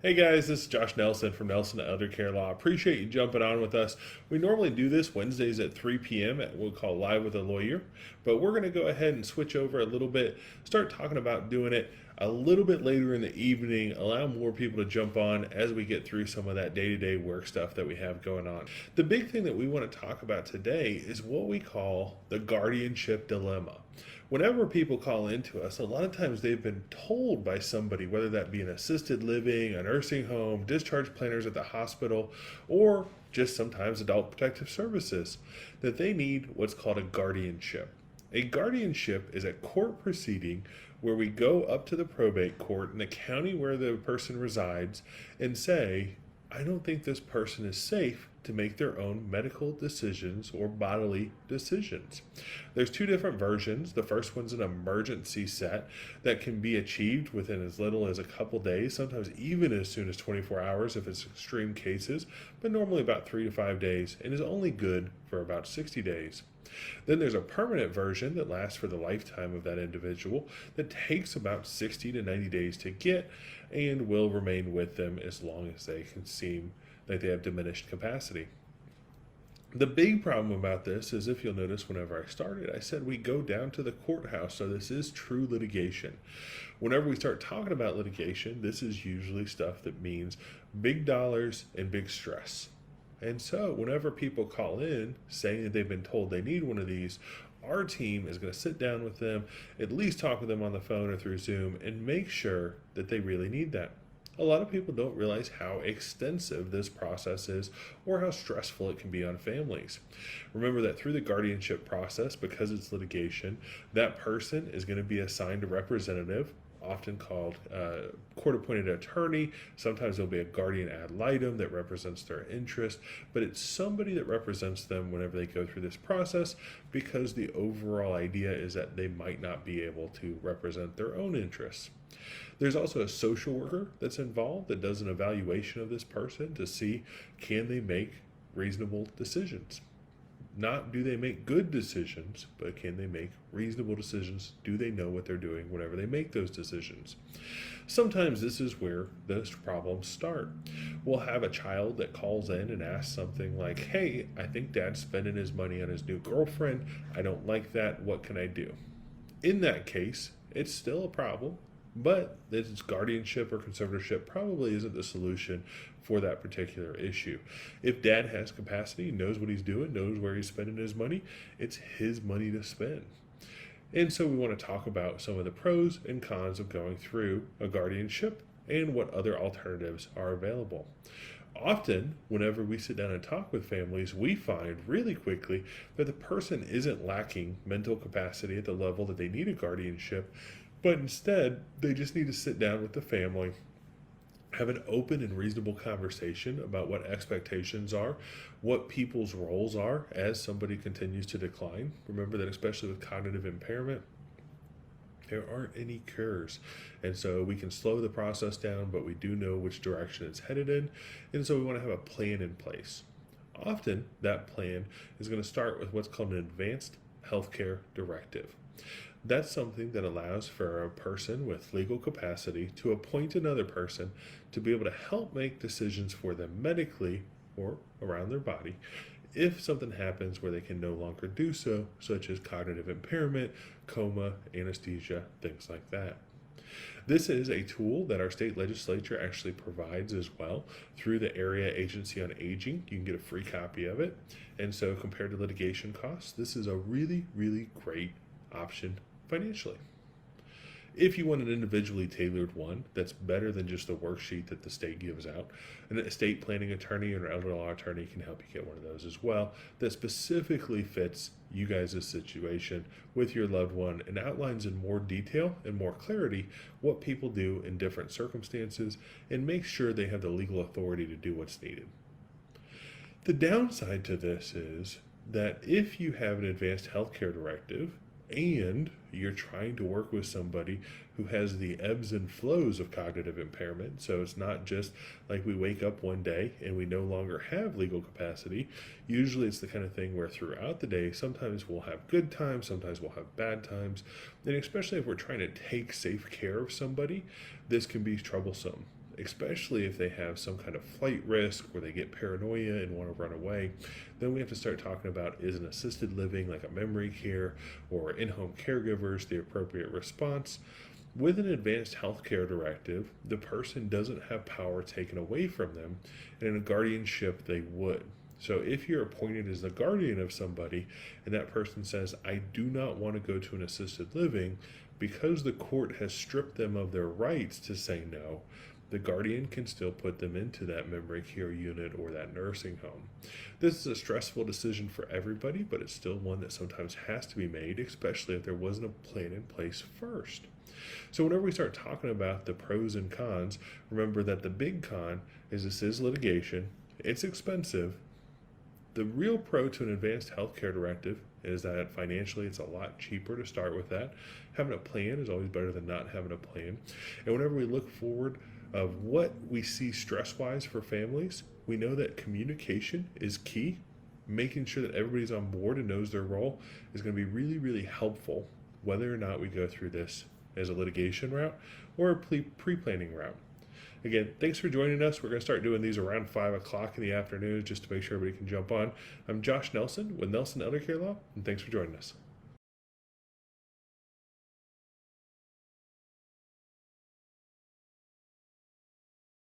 Hey guys, this is Josh Nelson from Nelson Elder Care Law. Appreciate you jumping on with us. We normally do this Wednesdays at 3 p.m. at what we call Live with a Lawyer, but we're going to go ahead and switch over a little bit, start talking about doing it a little bit later in the evening, allow more people to jump on as we get through some of that day-to-day work stuff that we have going on. The big thing that we want to talk about today is what we call the guardianship dilemma. Whenever people call into us, a lot of times they've been told by somebody, whether that be an assisted living, a nursing home, discharge planners at the hospital, or just sometimes adult protective services, that they need what's called a guardianship. A guardianship is a court proceeding where we go up to the probate court in the county where the person resides and say, I don't think this person is safe to make their own medical decisions or bodily decisions. There's two different versions. The first one's an emergency set that can be achieved within as little as a couple days, sometimes even as soon as 24 hours if it's extreme cases, but normally about 3 to 5 days and is only good for about 60 days. Then there's a permanent version that lasts for the lifetime of that individual that takes about 60 to 90 days to get and will remain with them as long as they can seem like they have diminished capacity. The big problem about this is, if you'll notice, whenever I started, I said we go down to the courthouse, so this is true litigation. Whenever we start talking about litigation, this is usually stuff that means big dollars and big stress. And so whenever people call in saying that they've been told they need one of these, our team is going to sit down with them, at least talk with them on the phone or through Zoom, and make sure that they really need that. A lot of people don't realize how extensive this process is or how stressful it can be on families. Remember that through the guardianship process, because it's litigation, that person is going to be assigned a representative, often called a court-appointed attorney. Sometimes there'll be a guardian ad litem that represents their interest, but it's somebody that represents them whenever they go through this process, because the overall idea is that they might not be able to represent their own interests. There's also a social worker that's involved that does an evaluation of this person to see, can they make reasonable decisions? Not do they make good decisions, but can they make reasonable decisions? Do they know what they're doing whenever they make those decisions? Sometimes this is where those problems start. We'll have a child that calls in and asks something like, hey, I think dad's spending his money on his new girlfriend. I don't like that. What can I do? In that case, it's still a problem, but its guardianship or conservatorship probably isn't the solution for that particular issue. If dad has capacity, knows what he's doing, knows where he's spending his money, it's his money to spend. And so we want to talk about some of the pros and cons of going through a guardianship and what other alternatives are available. Often, whenever we sit down and talk with families, we find really quickly that the person isn't lacking mental capacity at the level that they need a guardianship, but instead, they just need to sit down with the family, have an open and reasonable conversation about what expectations are, what people's roles are as somebody continues to decline. Remember that especially with cognitive impairment, there aren't any cures. And so we can slow the process down, but we do know which direction it's headed in. And so we want to have a plan in place. Often that plan is going to start with what's called an Advanced Healthcare Directive. That's something that allows for a person with legal capacity to appoint another person to be able to help make decisions for them medically or around their body if something happens where they can no longer do so, such as cognitive impairment, coma, anesthesia, things like that. This is a tool that our state legislature actually provides as well through the Area Agency on Aging. You can get a free copy of it. And so compared to litigation costs, this is a really, really great option financially. If you want an individually tailored one that's better than just the worksheet that the state gives out, an estate planning attorney or an elder law attorney can help you get one of those as well that specifically fits you guys' situation with your loved one and outlines in more detail and more clarity what people do in different circumstances and makes sure they have the legal authority to do what's needed. The downside to this is that if you have an Advanced Healthcare Directive and you're trying to work with somebody who has the ebbs and flows of cognitive impairment, so it's not just like we wake up one day and we no longer have legal capacity. Usually it's the kind of thing where throughout the day, sometimes we'll have good times, sometimes we'll have bad times, and especially if we're trying to take safe care of somebody, this can be troublesome. especially if they have some kind of flight risk where they get paranoia and want to run away. Then we have to start talking about, is an assisted living like a memory care or in-home caregivers the appropriate response? With an advanced healthcare directive, the person doesn't have power taken away from them, and in a guardianship, they would. So if you're appointed as the guardian of somebody and that person says, I do not want to go to an assisted living, because the court has stripped them of their rights to say no, the guardian can still put them into that memory care unit or that nursing home. This is a stressful decision for everybody, but it's still one that sometimes has to be made, especially if there wasn't a plan in place first. So whenever we start talking about the pros and cons, remember that the big con is this is litigation, it's expensive. The real pro to an advanced healthcare directive is that financially it's a lot cheaper to start with that. Having a plan is always better than not having a plan. And whenever we look forward of what we see stress-wise for families, we know that communication is key. Making sure that everybody's on board and knows their role is going to be really, really helpful, whether or not we go through this as a litigation route or a pre-planning route. Again, thanks for joining us. We're going to start doing these around 5 o'clock in the afternoon just to make sure everybody can jump on. I'm Josh Nelson with Nelson Elder Care Law, and thanks for joining us.